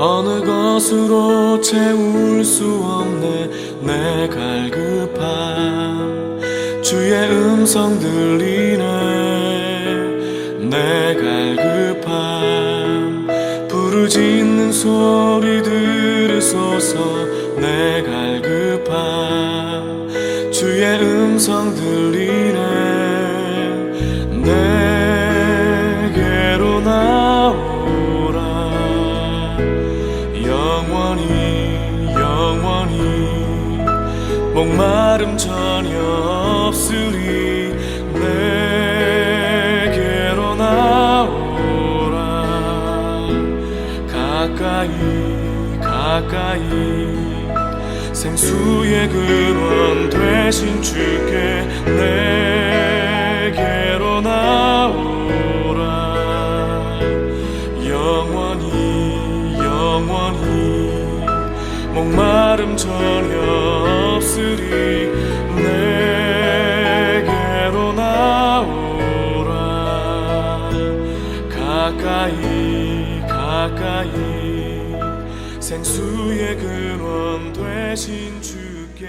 어느 것으로 채울 수 없네 내 갈급함. 주의 음성 들리네 내 갈급함. 부르짖는 소리 들으소서 내 갈급함. 주의 음성 들리네 내게로 나오라. 영원히 목마름 전혀 없으리. 내게로 나오라. 가까이 생수의 근원 되신 주께 내게로 나오라. 영원히 목마름 전혀 없으리. 내게로 나오라. 가까이 생수의 근원 되신 주께